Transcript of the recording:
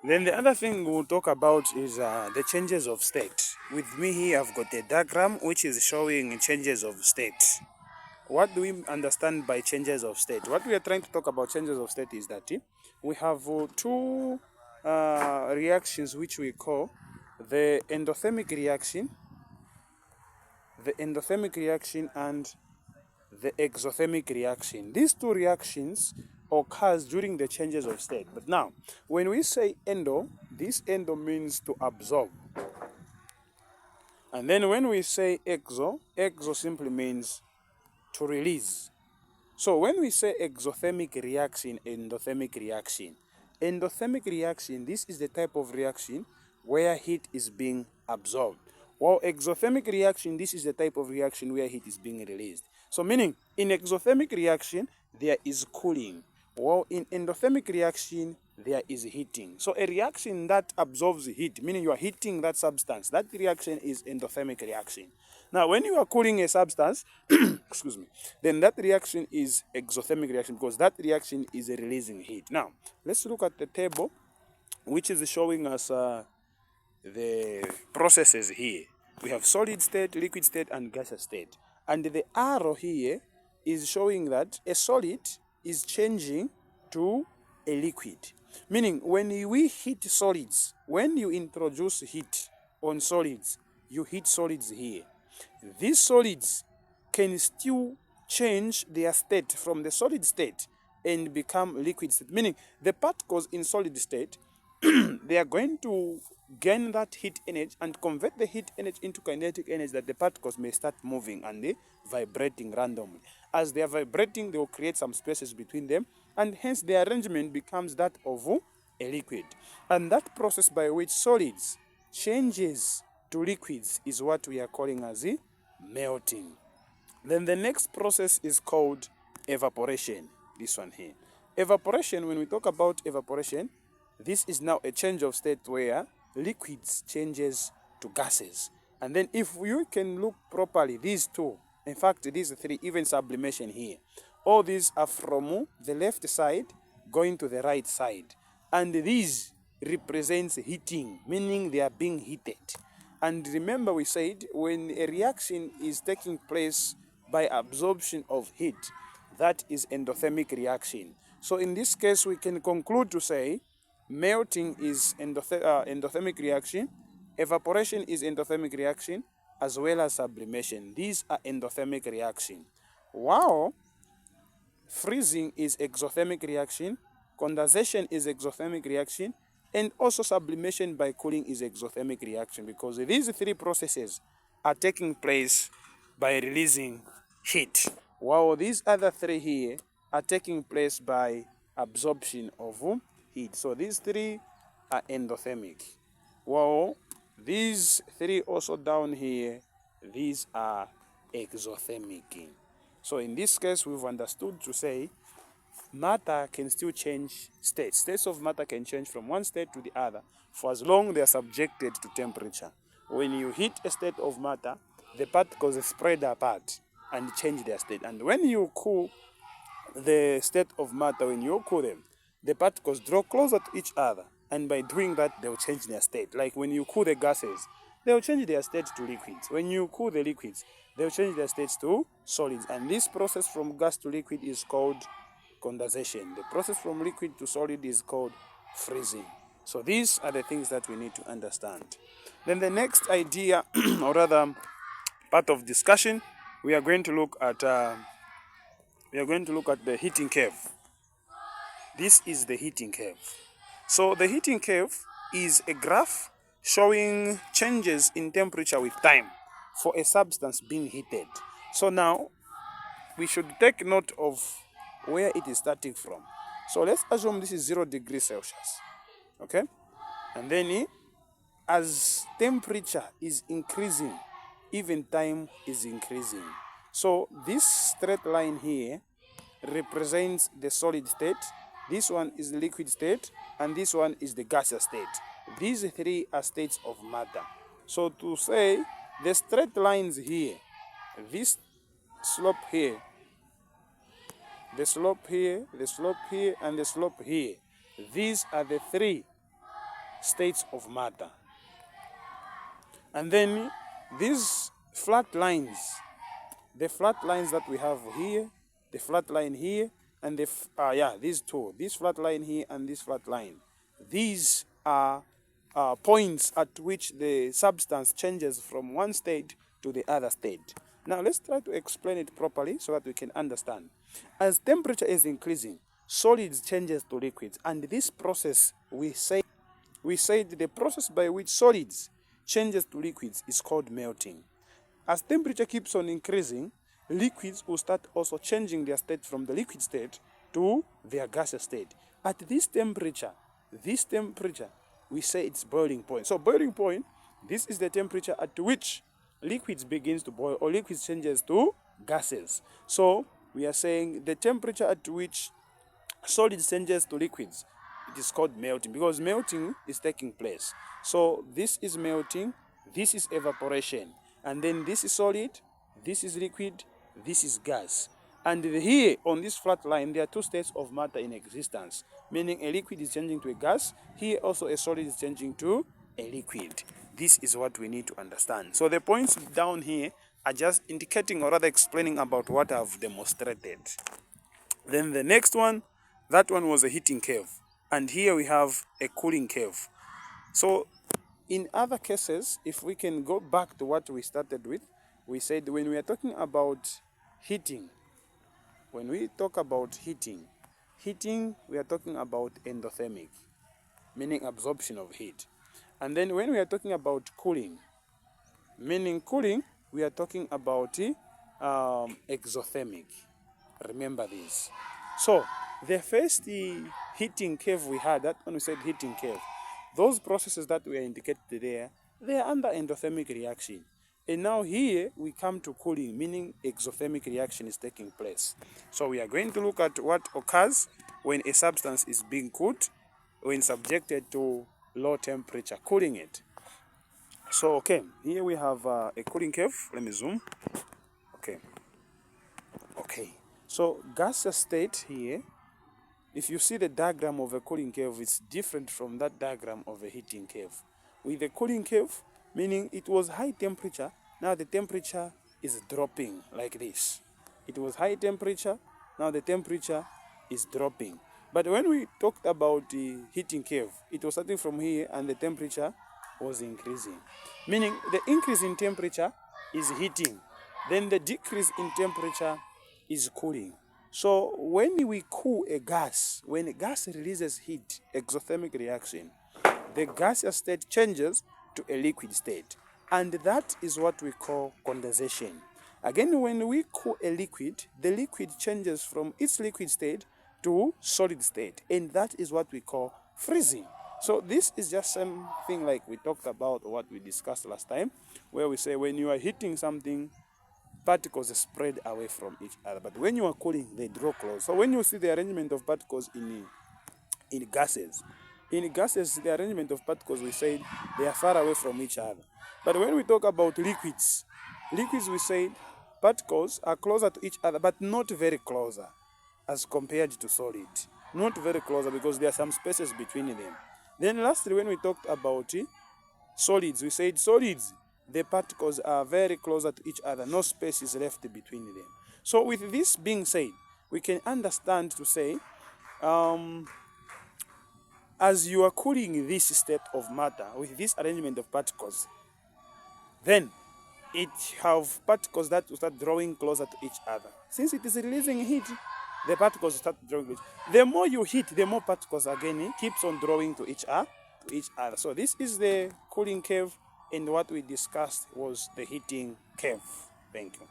Then the other thing we'll talk about is the changes of state. With me here, I've got a diagram which is showing changes of state. What do we understand by changes of state? What we are trying to talk about changes of state is that we have two reactions which we call the endothermic reaction and the exothermic reaction. These two reactions occurs during the changes of state. But now, when we say endo, this endo means to absorb. And then when we say exo simply means to release. So when we say exothermic reaction, endothermic reaction, this is the type of reaction where heat is being absorbed. While exothermic reaction, this is the type of reaction where heat is being released. So meaning, in exothermic reaction, there is cooling. While in endothermic reaction, there is heating. So a reaction that absorbs heat, meaning you are heating that substance, that reaction is endothermic reaction. Now, when you are cooling a substance, excuse me, then that reaction is exothermic reaction because that reaction is releasing heat. Now, let's look at the table, which is showing us the processes here. We have solid state, liquid state, and gaseous state. And the arrow here is showing that a solid is changing to a liquid. Meaning, when we heat solids, when you introduce heat on solids, you heat solids here. These solids can still change their state from the solid state and become liquid state. Meaning, the particles in solid state, they are going to gain that heat energy and convert the heat energy into kinetic energy that the particles may start moving and they vibrating randomly. As they are vibrating, they will create some spaces between them, and hence the arrangement becomes that of a liquid. And that process by which solids changes to liquids is what we are calling as melting. Then the next process is called evaporation. This one here. Evaporation, when we talk about evaporation, this is now a change of state where liquids changes to gases. And then if you can look properly, these two, in fact, these three, even sublimation here, all these are from the left side going to the right side. And these represents heating, meaning they are being heated. And remember we said when a reaction is taking place by absorption of heat, that is endothermic reaction. So in this case, we can conclude to say melting is endothermic reaction, evaporation is endothermic reaction, as well as sublimation. These are endothermic reaction. While freezing is exothermic reaction, condensation is exothermic reaction, and also sublimation by cooling is exothermic reaction, because these three processes are taking place by releasing heat, while these other three here are taking place by absorption of heat. So these three are endothermic, while these three also down here, these are exothermic. So in this case, we've understood to say matter can still change states. States of matter can change from one state to the other for as long they are subjected to temperature. When you heat a state of matter, the particles spread apart and change their state. And when you cool the state of matter, when you cool them, the particles draw closer to each other. And by doing that, they'll change their state. Like when you cool the gases, they'll change their state to liquids. When you cool the liquids, they'll change their states to solids. And this process from gas to liquid is called condensation. The process from liquid to solid is called freezing. So these are the things that we need to understand. Then the next idea, or rather part of discussion, we are going to look at the heating curve. This is the heating curve. So the heating curve is a graph showing changes in temperature with time for a substance being heated. So now we should take note of where it is starting from. So let's assume this is 0 degrees Celsius. Okay? And then as temperature is increasing, even time is increasing. So this straight line here represents the solid state, this one is the liquid state, and this one is the gaseous state. These three are states of matter. So to say the straight lines here, this slope here, the slope here, the slope here, and the slope here, these are the three states of matter. And then these flat lines, the flat lines that we have here, the flat line here, and these two, this flat line here and this flat line, these are points at which the substance changes from one state to the other state. Now let's try to explain it properly so that we can understand. As temperature is increasing, solids changes to liquids, and this process we said the process by which solids changes to liquids is called melting. As temperature keeps on increasing, liquids will start also changing their state from the liquid state to their gaseous state. At this temperature, we say it's boiling point. So boiling point, this is the temperature at which liquids begins to boil, or liquids changes to gases. So we are saying the temperature at which solids changes to liquids, it is called melting, because melting is taking place. So this is melting, this is evaporation, and then this is solid, this is liquid, this is gas. And here on this flat line, there are two states of matter in existence, meaning a liquid is changing to a gas. Here also a solid is changing to a liquid. This is what we need to understand. So the points down here are just indicating, or rather explaining about what I've demonstrated. Then the next one, that one was a heating curve. And here we have a cooling curve. So in other cases, if we can go back to what we started with, we said when we are talking about heating, when we talk about heating, we are talking about endothermic, meaning absorption of heat. And then when we are talking about cooling, meaning cooling, we are talking about exothermic. Remember this. So the first heating curve we had, that when we said heating curve, those processes that we are indicated there, they are under endothermic reaction. And now here we come to cooling, meaning exothermic reaction is taking place. So we are going to look at what occurs when a substance is being cooled, when subjected to low temperature, cooling it. So okay, here we have a cooling curve. Let me zoom. Okay. So gaseous state here, if you see the diagram of a cooling curve, it's different from that diagram of a heating curve. With the cooling curve, meaning it was high temperature, now the temperature is dropping like this. It was high temperature, now the temperature is dropping. But when we talked about the heating curve, it was starting from here and the temperature was increasing. Meaning the increase in temperature is heating, then the decrease in temperature is cooling. So when we cool a gas, when a gas releases heat, exothermic reaction, the gaseous state changes to a liquid state. And that is what we call condensation. Again, when we cool a liquid, the liquid changes from its liquid state to solid state. And that is what we call freezing. So this is just something like we talked about, or what we discussed last time, where we say when you are heating something, particles spread away from each other. But when you are cooling, they draw close. So when you see the arrangement of particles in gases, the arrangement of particles, we say they are far away from each other. But when we talk about liquids, we say particles are closer to each other, but not very closer as compared to solid. Not very closer because there are some spaces between them. Then lastly, when we talked about solids, we said solids, the particles are very closer to each other. No space is left between them. So with this being said, we can understand to say, as you are cooling this state of matter with this arrangement of particles, then it have particles that will start drawing closer to each other. Since it is releasing heat, the particles will start drawing closer. The more you heat, the more particles again keeps on drawing to each other. So this is the cooling curve, and what we discussed was the heating curve. Thank you.